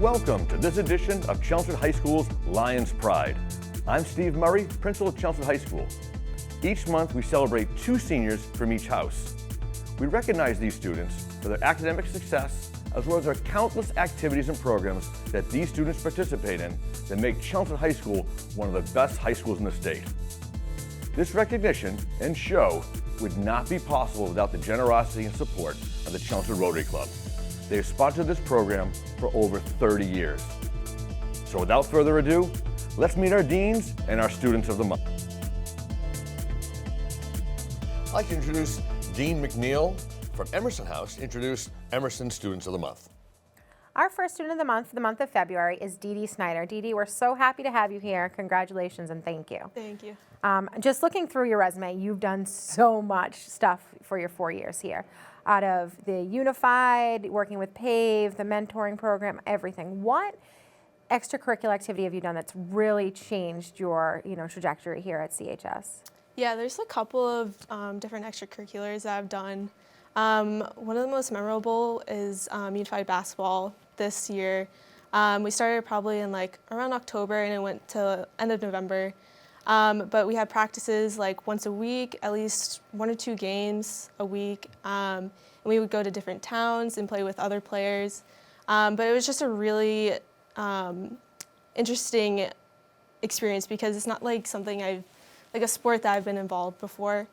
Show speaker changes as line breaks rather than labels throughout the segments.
Welcome to this edition of Chelmsford High School's Lions Pride. I'm Steve Murray, principal of Chelmsford High School. Each month we celebrate 2 seniors from each house. We recognize these students for their academic success as well as their countless activities and programs that these students participate in that make Chelmsford High School one of the best high schools in the state. This recognition and show would not be possible without the generosity and support of the Chelmsford Rotary Club. They have sponsored this program for over 30 years. So without further ado, let's meet our deans and our students of the month. I'd like to introduce Dean McNeil from Emerson House to introduce Emerson Students of the Month.
Our first student of the month for the month of February is Dee Dee Snider. Dee Dee, we're so happy to have you here. Congratulations and thank you.
Thank you.
Just looking through your resume, you've done so much stuff for your 4 years here. Out of the Unified, working with PAVE, the mentoring program, everything. What extracurricular activity have you done that's really changed your trajectory here at CHS?
Yeah, there's a couple of different extracurriculars that I've done. One of the most memorable is Unified Basketball this year. We started probably in around October and it went to end of November. But we had practices once a week, at least 1 or 2 games a week. And we would go to different towns and play with other players. But it was just a really interesting experience because it's not something a sport that I've been involved before.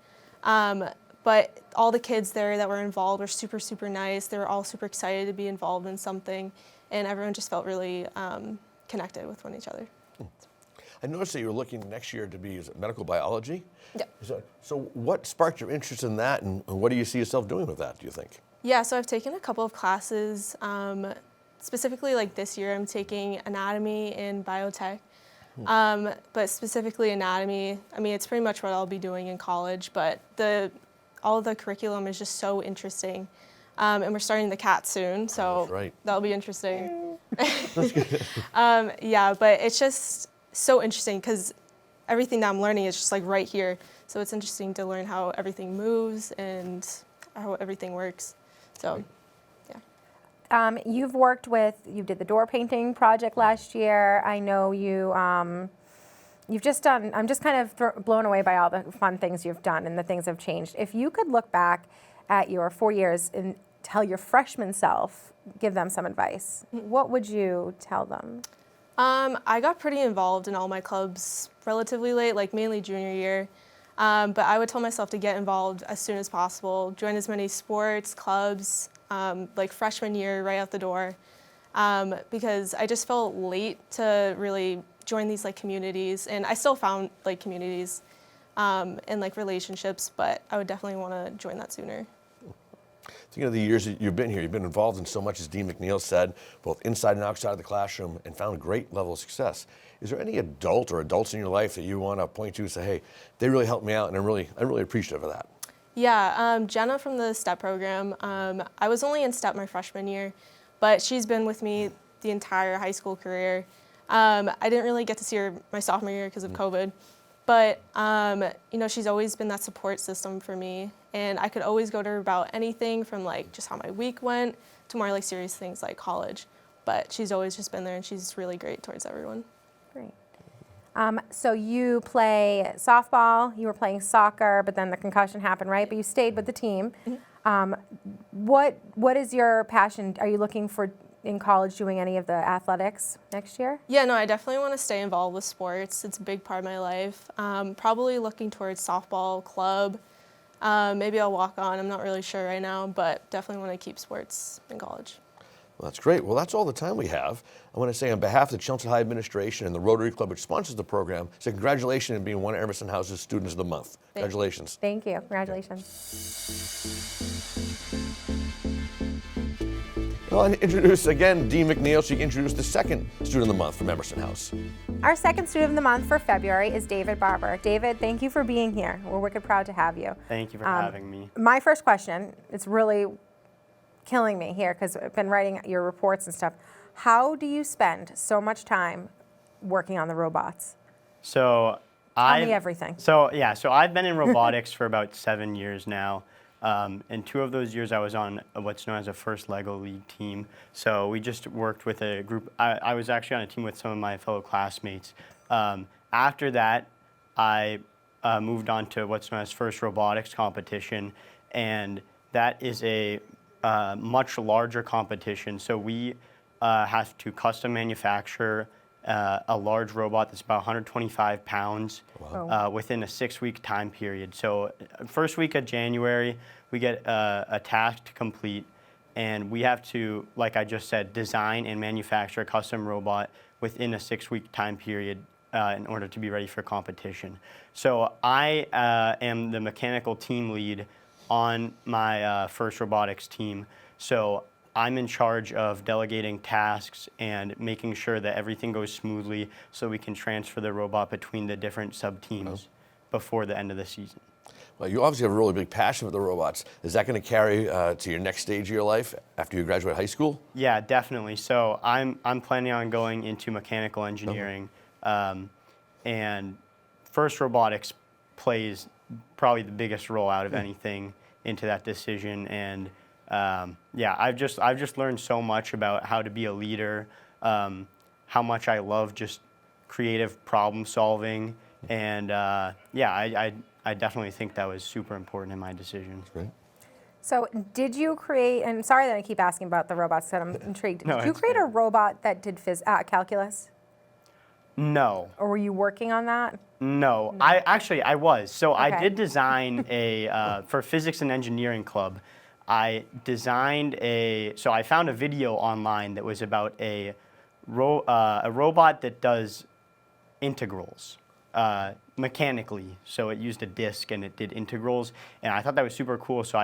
But all the kids there that were involved were super, super nice. They were all super excited to be involved in something. And everyone just felt really connected with one each other.
I noticed that you're looking next year to be medical biology.
Yeah.
So what sparked your interest in that, and what do you see yourself doing with that, do you think?
Yeah, so I've taken a couple of classes. Specifically, this year, I'm taking anatomy and biotech. But specifically anatomy, it's pretty much what I'll be doing in college, but all of the curriculum is just so interesting. And we're starting the CAT soon, so that'll be interesting. Yeah, but it's just so interesting because everything that I'm learning is just right here. So it's interesting to learn how everything moves and how everything works. So, yeah.
You did the door painting project last year. I know you've just done, I'm just kind of blown away by all the fun things you've done and the things have changed. If you could look back at your 4 years and tell your freshman self, give them some advice, what would you tell them?
I got pretty involved in all my clubs relatively late, mainly junior year. But I would tell myself to get involved as soon as possible, join as many sports, clubs, freshman year right out the door. Because I just felt late to really join these communities, and I still found communities and relationships, but I would definitely want to join that sooner.
Thinking of the years that you've been here, you've been involved in so much, as Dean McNeil said, both inside and outside of the classroom, and found a great level of success. Is there any adult or adults in your life that you want to point to and say, hey, they really helped me out, and I'm really appreciative of that?
Yeah, Jonah from the STEP program. I was only in STEP my freshman year, but she's been with me the entire high school career. I didn't really get to see her my sophomore year because of COVID. But, she's always been that support system for me. And I could always go to her about anything from just how my week went to more serious things like college. But she's always just been there, and she's really great towards everyone.
Great. So you play softball, you were playing soccer, but then the concussion happened, right? But you stayed with the team. Mm-hmm. What is your passion? Are you looking for in college doing any of the athletics next year?
Yeah, no, I definitely want to stay involved with sports. It's a big part of my life. Probably looking towards softball, club. Maybe I'll walk on. I'm not really sure right now, but definitely want to keep sports in college.
Well, that's great. Well, that's all the time we have. I want to say on behalf of the Chelmsford High Administration and the Rotary Club, which sponsors the program, say congratulations on being one of Emerson House's Students of the Month. Congratulations.
Thank you. Congratulations.
Well, I'll introduce again Dean McNeil, so you can introduce the second Student of the Month from Emerson House.
Our second Student of the Month for February is David Barber. David, thank you for being here. We're wicked proud to have you.
Thank you for having me.
My first question, it's really killing me here because I've been writing your reports and stuff. How do you spend so much time working on the robots?
So
Tell me everything.
So I've been in robotics for about 7 years now. And 2 of those years I was on what's known as a first Lego League team. So we just worked with a group. I was actually on a team with some of my fellow classmates. After that, I moved on to what's known as first robotics competition. And that is a much larger competition. So we have to custom manufacture a large robot that's about 125 pounds within a 6-week time period. So first week of January, we get a task to complete, and we have to, like I just said, design and manufacture a custom robot within a 6-week time period in order to be ready for competition. So I am the mechanical team lead on my first robotics team. So I'm in charge of delegating tasks and making sure that everything goes smoothly so we can transfer the robot between the different sub-teams before the end of the season.
Well, you obviously have a really big passion for the robots. Is that going to carry to your next stage of your life after you graduate high school?
Yeah, definitely. So I'm planning on going into mechanical engineering, and first robotics plays probably the biggest role out of anything into that decision. And yeah, I've just learned so much about how to be a leader, how much I love just creative problem solving, and yeah, I definitely think that was super important in my decision.
Right.
So did you create, and sorry that I keep asking about the robots, that I'm intrigued.
No,
Did you
it's
create a
fine.
robot that did calculus?
No.
Or were you working on that?
No, I was. So I
Okay.
did design for Physics and Engineering Club, I designed so I found a video online that was about a robot that does integrals mechanically. So it used a disk and it did integrals, and I thought that was super cool. So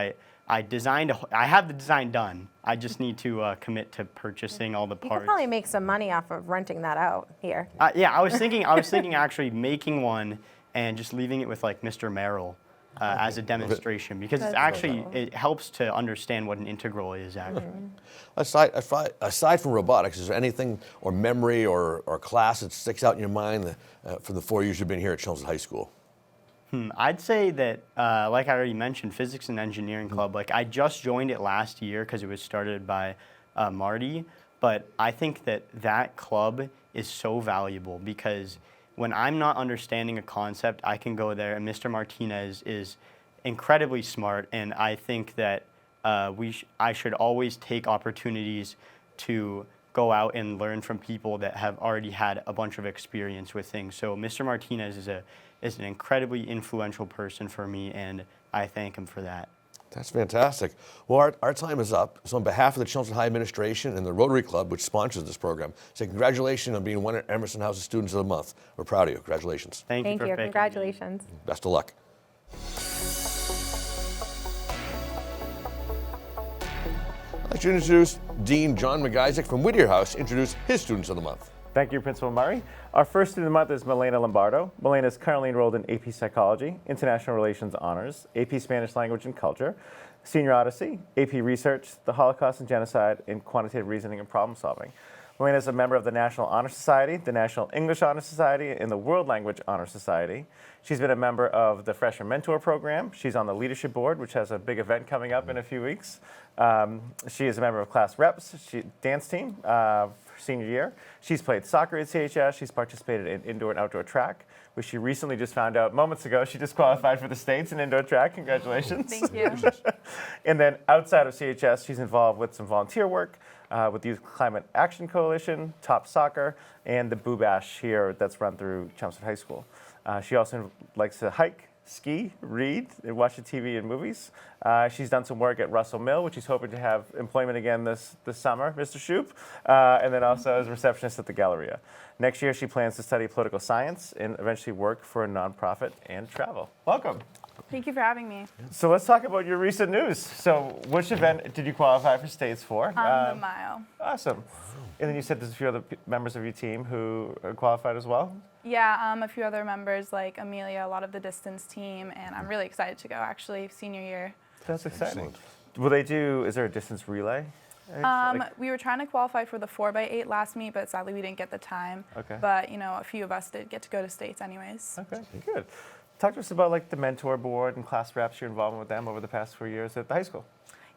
I designed, I have the design done. I just need to commit to purchasing all the
You
parts.
could probably make some money off of renting that out here.
Yeah, I was thinking actually making one and just leaving it with like Mr. Merrill as a demonstration, because it's actually, it helps to understand what an integral is actually.
Aside from robotics, is there anything or memory or class that sticks out in your mind from the 4 years you've been here at Chelmsford High School?
I'd say that, like I already mentioned, Physics and Engineering Club, like I just joined it last year because it was started by Marty, but I think that club is so valuable because when I'm not understanding a concept, I can go there, and Mr. Martinez is incredibly smart, and I think that I should always take opportunities to go out and learn from people that have already had a bunch of experience with things. So Mr. Martinez is an incredibly influential person for me, and I thank him for that.
That's fantastic. Well, our time is up. So on behalf of the Chelmsford High Administration and the Rotary Club, which sponsors this program, say congratulations on being one of Emerson House's Students of the Month. We're proud of you. Congratulations.
Thank you for picking me.
Congratulations.
Best of luck. I'd like to introduce Dean John McIsaac from Whittier House, introduce his Students of the Month.
Thank you, Principal Murray. Our first student of the month is Marlena Lombardo. Marlena is currently enrolled in AP Psychology, International Relations Honors, AP Spanish Language and Culture, Senior Odyssey, AP Research, the Holocaust and Genocide, and Quantitative Reasoning and Problem Solving. Marlena is a member of the National Honor Society, the National English Honor Society, and the World Language Honor Society. She's been a member of the Freshman Mentor Program. She's on the Leadership Board, which has a big event coming up in a few weeks. She is a member of Class Reps, dance team, senior year. She's played soccer at CHS. She's participated in indoor and outdoor track, which she recently just found out moments ago she just qualified for the States in indoor track. Congratulations.
Thank you.
And then outside of CHS, she's involved with some volunteer work with the Youth Climate Action Coalition, Top Soccer, and the Boo Bash here that's run through Chelmsford High School. She also likes to hike, ski, read, and watch the TV and movies. She's done some work at Russell Mill, which she's hoping to have employment again this summer, Mr. Shoup, and then also as a receptionist at the Galleria. Next year, she plans to study political science and eventually work for a nonprofit and travel. Welcome.
Thank you for having me.
So let's talk about your recent news. So which event did you qualify for States for?
On the mile.
Awesome. And then you said there's a few other members of your team who qualified as well?
Yeah, a few other members like Amelia, a lot of the distance team, and I'm really excited to go actually senior year.
That's exciting. Will they do, is there a distance relay?
We were trying to qualify for the 4x8 last meet, but sadly we didn't get the time.
Okay.
But, you know, a few of us did get to go to States anyways.
Okay, good. Talk to us about like the mentor board and class reps, your involvement with them over the past 4 years at the high school.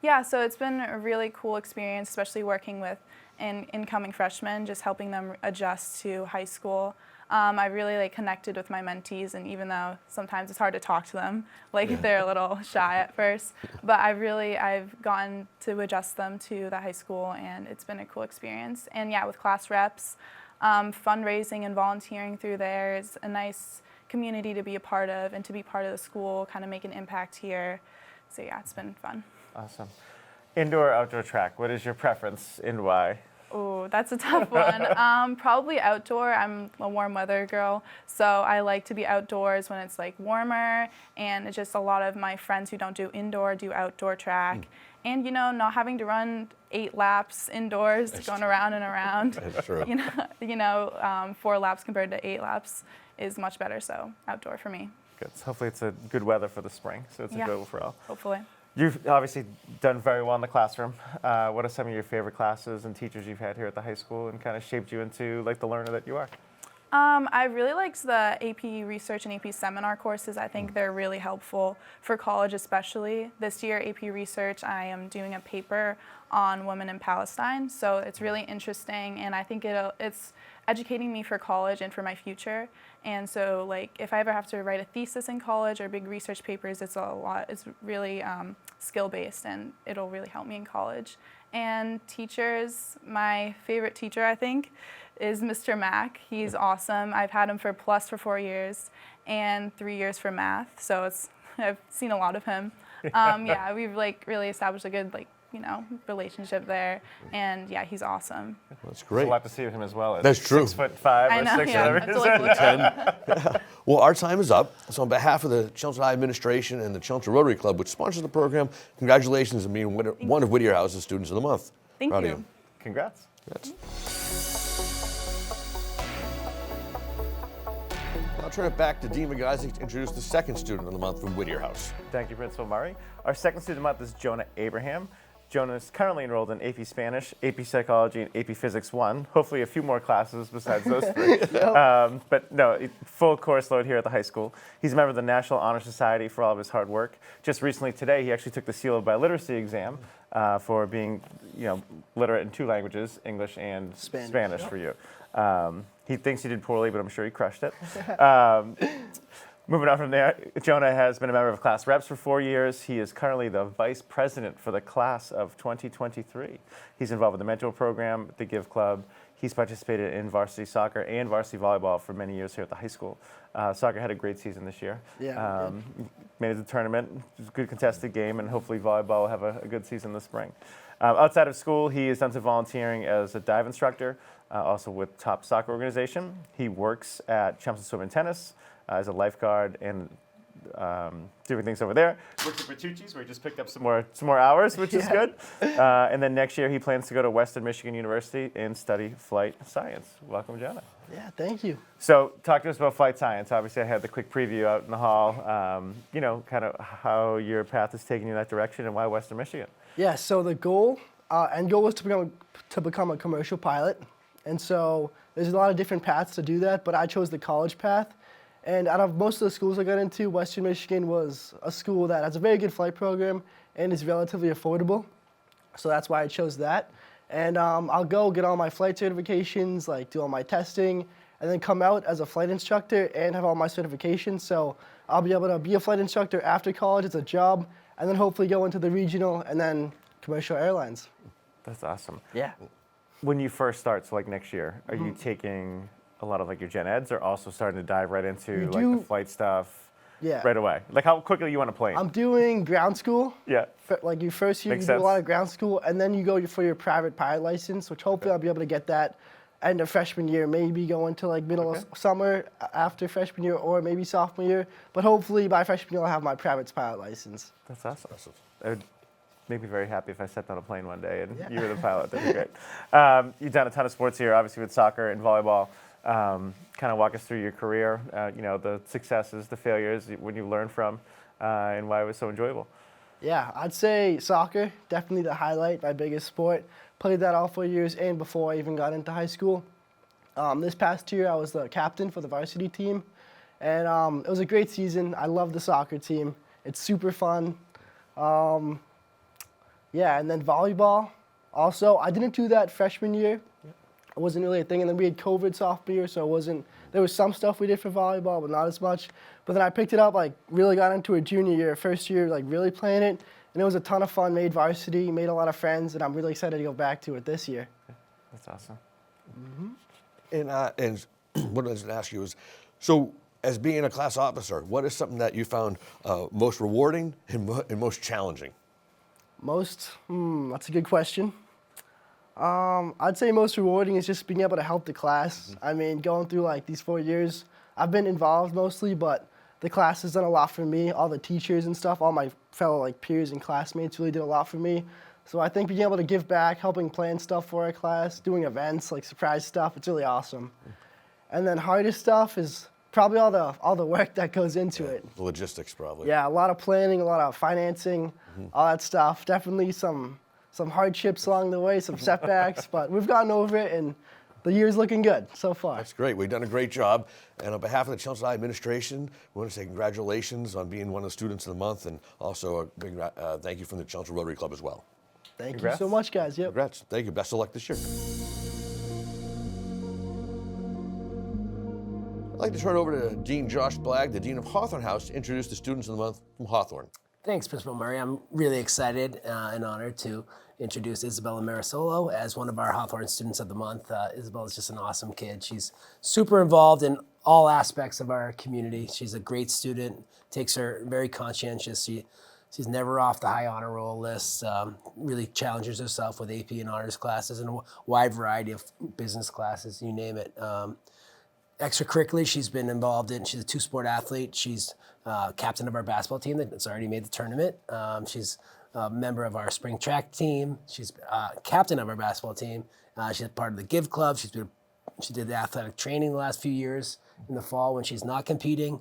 Yeah, so it's been a really cool experience, especially working with incoming freshmen, just helping them adjust to high school. I really connected with my mentees, and even though sometimes it's hard to talk to them, they're a little shy at first, but I've gotten to adjust them to the high school, and it's been a cool experience. And yeah, with class reps, fundraising and volunteering through there is a nice community to be a part of, and to be part of the school, kind of make an impact here. So yeah, it's been fun.
Awesome. Indoor or outdoor track, what is your preference and why?
Oh, that's a tough one. Probably outdoor. I'm a warm weather girl, so I like to be outdoors when it's warmer, and it's just a lot of my friends who don't do indoor do outdoor track. And not having to run 8 laps indoors, going around and around.
That's true.
4 laps compared to 8 laps is much better, so outdoor for me.
Good. So hopefully it's a good weather for the spring, so it's enjoyable for all.
Hopefully.
You've obviously done very well in the classroom. What are some of your favorite classes and teachers you've had here at the high school and kind of shaped you into the learner that you are?
I really liked the AP Research and AP Seminar courses. I think they're really helpful for college especially. This year, AP Research, I am doing a paper on women in Palestine, so it's really interesting, and I think it's educating me for college and for my future. And so if I ever have to write a thesis in college or big research papers, it's really skill-based, and it'll really help me in college. And teachers, my favorite teacher, I think, is Mr. Mack. He's awesome. I've had him for 4 years and 3 years for math, so I've seen a lot of him. Yeah, we've really established a good relationship there, and yeah, he's awesome.
That's great.
It's a lot to see with him as well.
That's true.
6'5"
I
or
know,
6
yeah.
whatever.
I have to
10. Well, our time is up. So on behalf of the Chelmsford High Administration and the Chelmsford Rotary Club, which sponsors the program, congratulations on being one of Whittier House's Students of the Month.
Thank
Proud
you.
of you.
Congrats.
I'll turn it back to Dean McGuise to introduce the second Student of the Month from Whittier House.
Thank you, Principal Murray. Our second student of the month is Jonah Abraham. Jonah is currently enrolled in AP Spanish, AP Psychology, and AP Physics 1. Hopefully a few more classes besides those 3. But no, full course load here at the high school. He's a member of the National Honor Society for all of his hard work. Just recently today, he actually took the Seal of Biliteracy exam for being literate in 2 languages, English and Spanish for you. He thinks he did poorly, but I'm sure he crushed it. Moving on from there, Jonah has been a member of class reps for 4 years. He is currently the vice president for the class of 2023. He's involved with the mentor program, the Give Club. He's participated in varsity soccer and varsity volleyball for many years here at the high school. Soccer had a great season this year.
Yeah,
made it to the tournament. It was a good contested game, and hopefully volleyball will have a good season this spring. Outside of school, he has done some volunteering as a dive instructor, also with Top Soccer Organization. He works at Chelmsford Swim and Tennis as a lifeguard and doing things over there. Works at Bertucci's, where he just picked up some more hours, which is good. And then next year, he plans to go to Western Michigan University and study flight science. Welcome, Jonah.
Yeah, thank you.
So talk to us about flight science. Obviously, I had the quick preview out in the hall, kind of how your path is taking you in that direction and why Western Michigan.
Yeah, so the end goal was to become a commercial pilot. And so there's a lot of different paths to do that, but I chose the college path. And out of most of the schools I got into, Western Michigan was a school that has a very good flight program and is relatively affordable. So that's why I chose that. And I'll go get all my flight certifications, do all my testing, and then come out as a flight instructor and have all my certifications. So I'll be able to be a flight instructor after college as a job, and then hopefully go into the regional and then commercial airlines.
That's awesome.
Yeah.
When you first start, so next year, are you taking a lot of your gen eds, or also starting to dive right into the flight stuff right away? How quickly you want to plane?
I'm doing ground school.
Yeah.
Your first year,
Makes
you do a lot
sense.
of ground school, and then you go for your private pilot license, which hopefully I'll be able to get that end of freshman year, maybe go into middle of summer after freshman year, or maybe sophomore year. But hopefully by freshman year, I'll have my private pilot license.
That's awesome. It would make me very happy if I stepped on a plane one day and you were the pilot. That'd be great. You've done a ton of sports here, obviously with soccer and volleyball. Kind of walk us through your career, the successes, the failures, when you learned from, and why it was so enjoyable.
Yeah, I'd say soccer, definitely the highlight, my biggest sport. Played that all 4 years and before I even got into high school. This past year, I was the captain for the varsity team, And it was a great season. I love the soccer team. It's super fun. Yeah, and then volleyball. Also, I didn't do that freshman year. It wasn't really a thing. And then we had COVID sophomore year, so it wasn't, there was some stuff we did for volleyball, but not as much. But then I picked it up, like really got into it junior year, first year, like really playing it. And it was a ton of fun, made varsity, made a lot of friends, and I'm really excited to go back to it this year.
That's awesome.
And what I was going to ask you is, so as being a class officer, what is something that you found most rewarding and most challenging?
That's a good question. I'd say most rewarding is just being able to help the class. I mean, going through like these 4 years, I've been involved mostly, but the class has done a lot for me. All the teachers and stuff, all my fellow like peers and classmates really did a lot for me. So I think being able to give back, helping plan stuff for our class, doing events like surprise stuff, it's really awesome. And then hardest stuff is probably all the work that goes into it.
The logistics, probably.
Yeah, a lot of planning, a lot of financing, all that stuff. Definitely some hardships along the way, some setbacks, but we've gotten over it, and the year's looking good so far.
That's great. We've done a great job. And on behalf of the Chelmsford High administration, we want to say congratulations on being one of the students of the month, and also a big thank you from the Chelmsford Rotary Club as well.
Thank
Congrats.
you so much, guys. Yep.
Congrats. Thank you. Best of luck this year. I'd like to turn it over to Dean Josh Blagg, the Dean of Hawthorne House, to introduce the students of the month from Hawthorne.
Thanks, Principal Murray. I'm really excited and honored to introduce Isabella Mirasolo as one of our Hawthorne Students of the Month. Isabella's just an awesome kid. She's super involved in all aspects of our community. She's a great student, takes her very conscientious. She's never off the high honor roll list, really challenges herself with AP and honors classes and a wide variety of business classes, you name it. Extracurricularly, she's been involved in, she's a two-sport athlete. She's captain of our basketball team that's already made the tournament. She's a member of our spring track team. She's captain of our basketball team. She's part of the Give Club. She did the athletic training the last few years in the fall when she's not competing.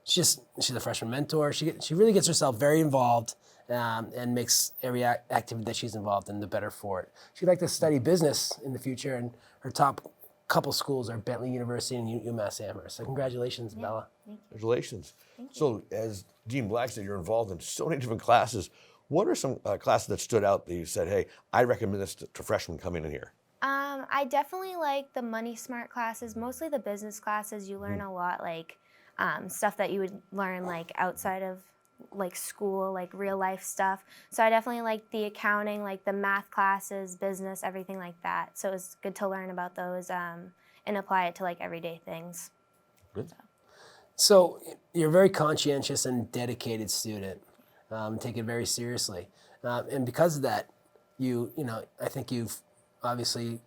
She's a freshman mentor. She really gets herself very involved and makes every activity that she's involved in the better for it. She'd like to study business in the future, and her top couple schools are Bentley University and UMass Amherst. So congratulations, Bella.
Congratulations. So as Dean Blagg said, you're involved in so many different classes. What are some classes that stood out that you said, hey, I recommend this to freshmen coming in here?
I definitely like the money smart classes, mostly the business classes. You learn a lot, like stuff that you would learn like outside of like school, like real life stuff. So I definitely like the accounting, like the math classes, business, everything like that. So it's good to learn about those and apply it to like everyday things.
Good.
So you're a very conscientious and dedicated student. Take it very seriously. And because of that, I think you've obviously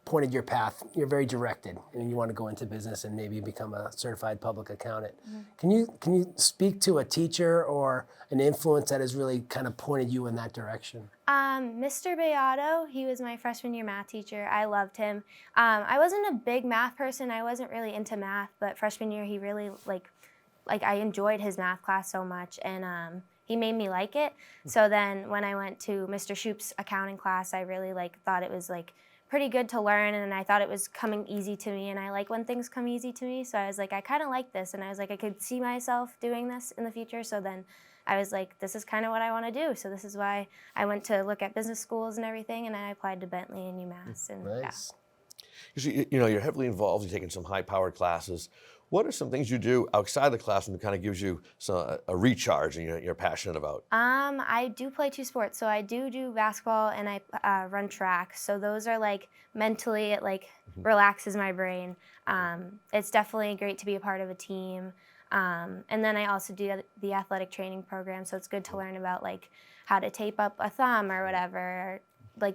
pointed your path. You're very directed, and you want to go into business and maybe become a certified public accountant. Can you speak to a teacher or an influence that has really kind of pointed you in that direction?
Mr. Beato, he was my freshman year math teacher. I loved him. I wasn't a big math person. I wasn't really into math, but freshman year he really like I enjoyed his math class so much, and he made me like it. So then when I went to Mr. Shoup's accounting class, I really thought it was pretty good to learn, and I thought it was coming easy to me, and I like when things come easy to me. So I was like, I kind of like this, and I was like, I could see myself doing this in the future. So then I was like, this is kind of what I want to do. So this is why I went to look at business schools and everything, and I applied to Bentley and UMass. And
Nice.
You know, you're heavily involved. You're taking some high-powered classes. What are some things you do outside the classroom that kind of gives you a recharge and you're passionate about?
I do play two sports. So I do basketball and I run track. So those are mentally, it relaxes my brain. It's definitely great to be a part of a team. And then I also do the athletic training program. So it's good to learn about how to tape up a thumb or whatever, or,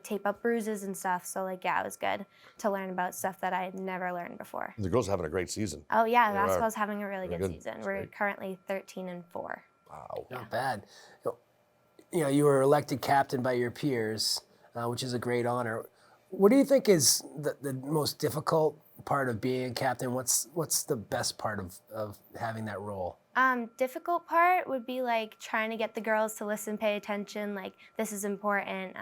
tape up bruises and stuff. So yeah, it was good to learn about stuff that I had never learned before.
And the girls are having a great season.
Oh yeah,
They are.
basketball's having a really
Very
good
good.
season.
That's
We're
great.
currently 13-4.
Wow.
Not bad. You were elected captain by your peers, which is a great honor. What do you think is the most difficult part of being a captain? What's the best part of having that role?
Difficult part would be trying to get the girls to listen, pay attention, this is important.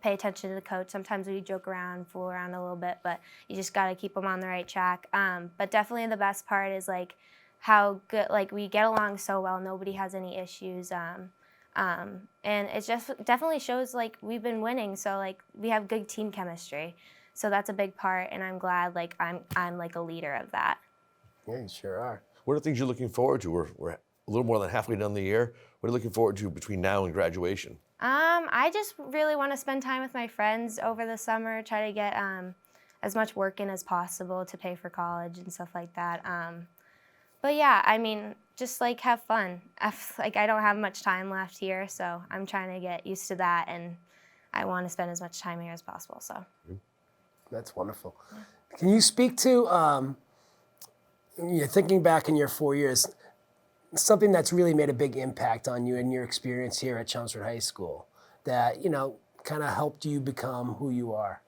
pay attention to the coach. Sometimes we joke around, fool around a little bit, but you just got to keep them on the right track. But definitely the best part is like how good, like we get along so well. Nobody has any issues. And it just definitely shows like we've been winning. So like we have good team chemistry. So that's a big part. And I'm glad like I'm like a leader of that.
Yeah, you sure are.
What are things you're looking forward to? We're a little more than halfway down the year. What are you looking forward to between now and graduation?
I just really want to spend time with my friends over the summer, try to get as much work in as possible to pay for college and stuff like that. But yeah, I mean, just like have fun. Like I don't have much time left here, so I'm trying to get used to that, and I want to spend as much time here as possible. So
That's wonderful. Yeah. Can you speak to, you're thinking back in your 4 years, something that's really made a big impact on you and your experience here at Chelmsford High School that, you know, kind of helped you become who you are?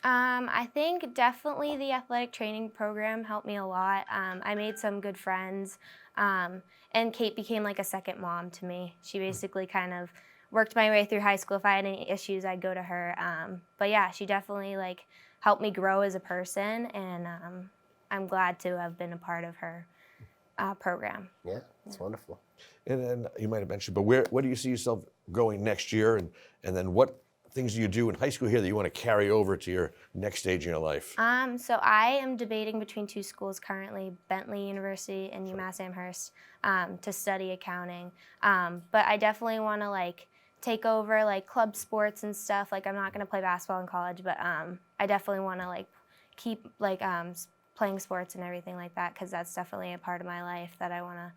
I think definitely the athletic training program helped me a lot. I made some good friends, and Kate became like a second mom to me. She basically kind of worked my way through high school. If I had any issues, I'd go to her. But yeah, she definitely like helped me grow as a person, and I'm glad to have been a part of her program.
Yeah, it's wonderful.
And then you might have mentioned, but where do you see yourself going next year? And then what things do you do in high school here that you want to carry over to your next stage in your life?
So I am debating between two schools currently, Bentley University and UMass Amherst, to study accounting. But I definitely want to like take over like club sports and stuff. Like I'm not going to play basketball in college, but I definitely want to like keep like playing sports and everything like that, because that's definitely a part of my life that I want to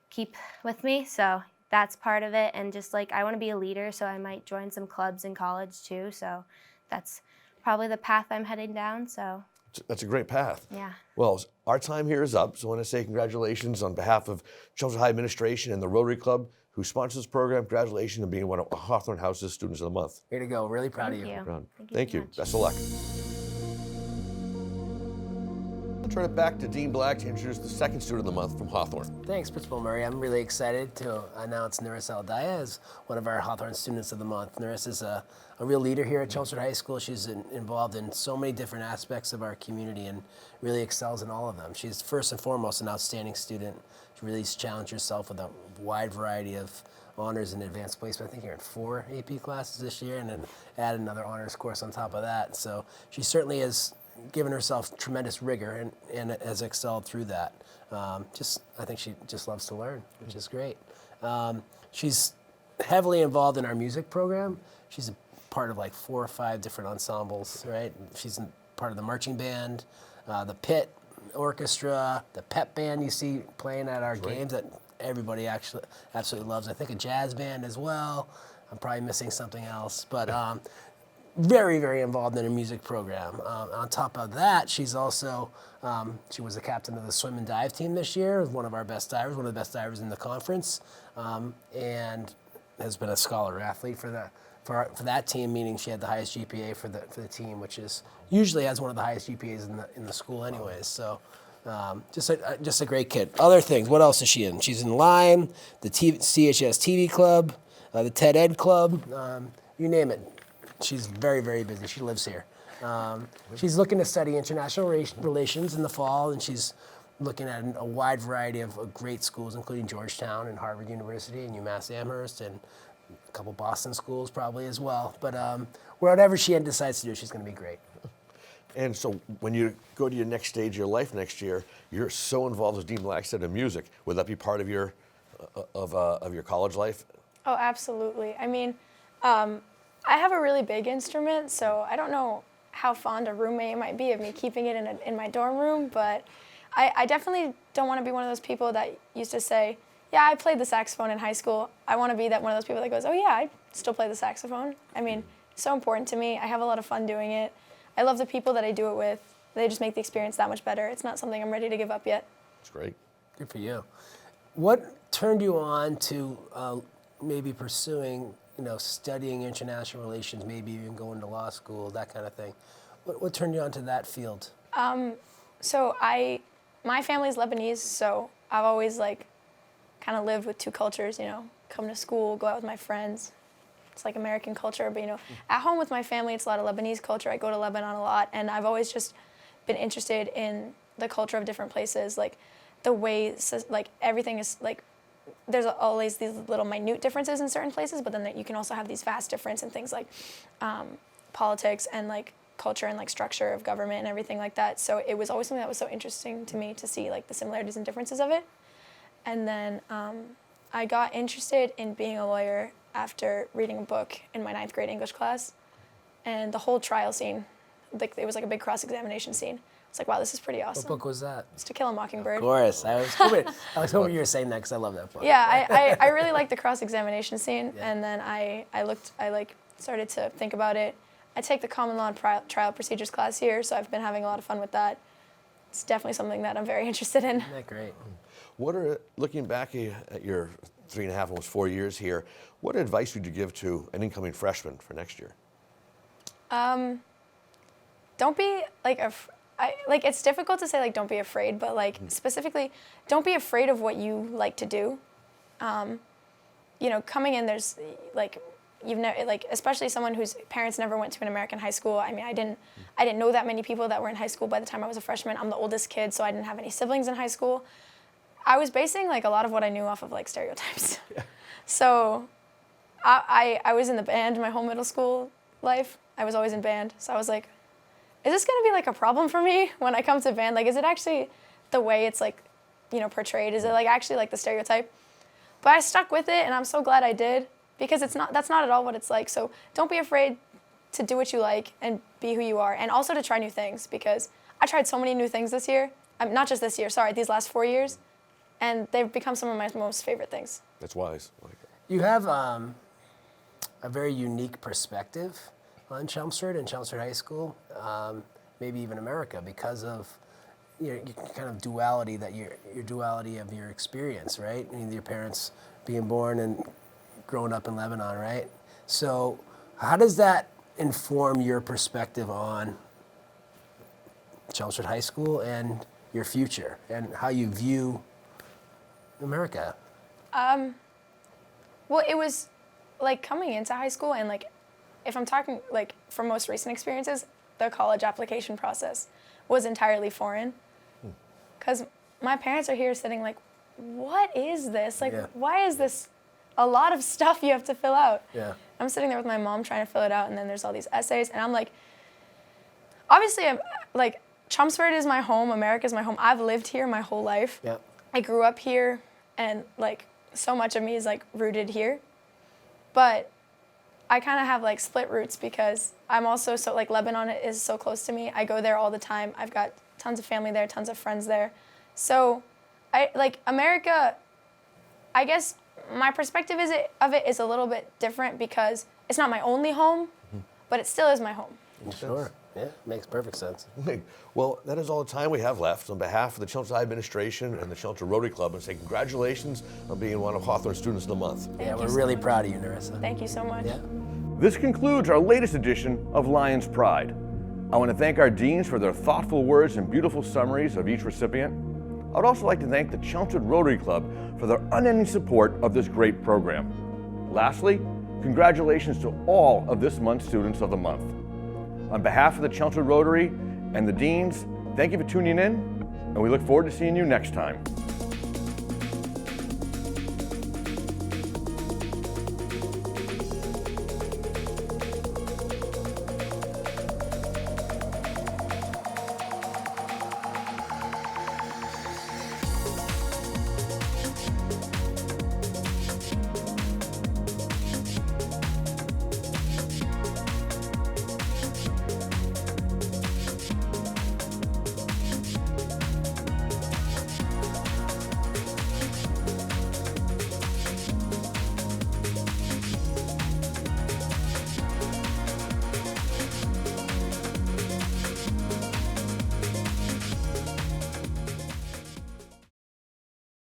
keep with me. So that's part of it. And just like I want to be a leader, so I might join some clubs in college too. So that's probably the path I'm heading down. So
that's a great path.
Yeah.
Well, our time here is up, so I want to say congratulations on behalf of Chelmsford High administration and the Rotary Club who sponsors this program. Congratulations on being one of Hawthorne House's Students of the Month.
Way to go. Really proud of you.
Thank you.
So much.
Best of luck. I'll turn it back to Dean Black to introduce the second Student of the Month from Hawthorne.
Thanks, Principal Murray. I'm really excited to announce Narissa Aldayaa as one of our Hawthorne Students of the Month. Narissa is a real leader here at Chelmsford High School. She's involved in so many different aspects of our community and really excels in all of them. She's first and foremost an outstanding student. She really challenged herself with a wide variety of honors and advanced placement. I think you're in 4 AP classes this year, and then add another honors course on top of that. So she certainly has given herself tremendous rigor and has excelled through that. I think she just loves to learn, which is great. She's heavily involved in our music program. She's a part of like 4 or 5 different ensembles, right? She's part of the marching band, the pit orchestra, the pep band you see playing at our games that everybody actually absolutely loves. I think a jazz band as well. I'm probably missing something else, but very, very involved in a music program. On top of that, she's also, she was the captain of the swim and dive team this year, one of our best divers, one of the best divers in the conference, and has been a scholar athlete for that team, meaning she had the highest GPA for the team, which is usually has one of the highest GPAs in the school anyways. So just a great kid. Other things, what else is she in? She's in Lyme, the CHS TV club, the TED Ed club, you name it. She's very, very busy. She lives here. She's looking to study international relations in the fall, and she's looking at a wide variety of great schools, including Georgetown and Harvard University and UMass Amherst and a couple Boston schools probably as well. But whatever she decides to do, she's going to be great.
And so when you go to your next stage of your life next year, you're so involved, as Dean Black said, in music. Would that be part of your college life?
Oh, absolutely. I mean, I have a really big instrument, so I don't know how fond a roommate might be of me keeping it in my dorm room, but I definitely don't want to be one of those people that used to say, yeah, I played the saxophone in high school. I want to be one of those people that goes, oh yeah, I still play the saxophone. I mean, it's so important to me. I have a lot of fun doing it. I love the people that I do it with. They just make the experience that much better. It's not something I'm ready to give up yet.
That's great.
Good for you. What turned you on to maybe pursuing, studying international relations, maybe even going to law school, that kind of thing? What turned you on to that field?
So my family's Lebanese, so I've always kind of lived with 2 cultures, come to school, go out with my friends. it's like American culture, but at home with my family, it's a lot of Lebanese culture. I go to Lebanon a lot, and I've always just been interested in the culture of different places, like the way, like everything is like, there's always these little minute differences in certain places, but then you can also have these vast differences in things like politics and like culture and like structure of government and everything like that. So it was always something that was so interesting to me to see like the similarities and differences of it. And then I got interested in being a lawyer after reading a book in my 9th grade English class, and the whole trial scene, like it was like a big cross-examination scene. It's like, wow, this is pretty awesome.
What book was that?
It's To Kill a Mockingbird.
Of course. I was hoping you were saying that because I love that book.
Yeah, I really liked the cross-examination scene,
Yeah.
and then I started to think about it. I take the common law and trial procedures class here, so I've been having a lot of fun with that. It's definitely something that I'm very interested in.
Isn't that great?
What are, looking back at your 3.5, almost 4 years here, what advice would you give to an incoming freshman for next year?
Don't be like it's difficult to say like don't be afraid, but like specifically, don't be afraid of what you like to do. Coming in, there's like you've never like, especially someone whose parents never went to an American high school. I mean, I didn't know that many people that were in high school by the time I was a freshman. I'm the oldest kid, so I didn't have any siblings in high school. I was basing like a lot of what I knew off of like stereotypes. Yeah. So I was in the band my whole middle school life. I was always in band. So I was like, is this gonna be like a problem for me when I come to band? Like, is it actually the way it's like, portrayed? Is it like actually like the stereotype? But I stuck with it, and I'm so glad I did, because that's not at all what it's like. So don't be afraid to do what you like and be who you are, and also to try new things, because I tried so many new things this year. Not just this year, sorry, these last 4 years, and they've become some of my most favorite things.
That's wise.
You have a very unique perspective on Chelmsford and Chelmsford High School, maybe even America, because of your kind of duality your duality of your experience, right? I mean, your parents being born and growing up in Lebanon, right? So how does that inform your perspective on Chelmsford High School and your future and how you view America?
Well, it was like coming into high school, and like if I'm talking like from most recent experiences, the college application process was entirely foreign, because my parents are here sitting like, what is this? Like, why is this a lot of stuff you have to fill out?
Yeah.
I'm sitting there with my mom trying to fill it out, and then there's all these essays, and I'm like, obviously, I'm like, Chelmsford is my home, America is my home. I've lived here my whole life.
Yep.
I grew up here, and like so much of me is like rooted here. But I kind of have like split roots, because I'm also so like Lebanon is so close to me. I go there all the time. I've got tons of family there, tons of friends there. So I like America. I guess my perspective of it is a little bit different, because it's not my only home, but it still is my home.
Sure. Yeah, makes perfect sense.
Well, that is all the time we have left. On behalf of the Chelmsford High Administration and the Chelmsford Rotary Club, I say congratulations on being one of Hawthorne Students of the Month.
Yeah, we're really proud of you, Narissa.
Thank you so much.
Yeah.
This concludes our latest edition of Lions Pride. I want to thank our deans for their thoughtful words and beautiful summaries of each recipient. I would also like to thank the Chelmsford Rotary Club for their unending support of this great program. Lastly, congratulations to all of this month's Students of the Month. On behalf of the Chelmsford Rotary and the deans, thank you for tuning in, and we look forward to seeing you next time.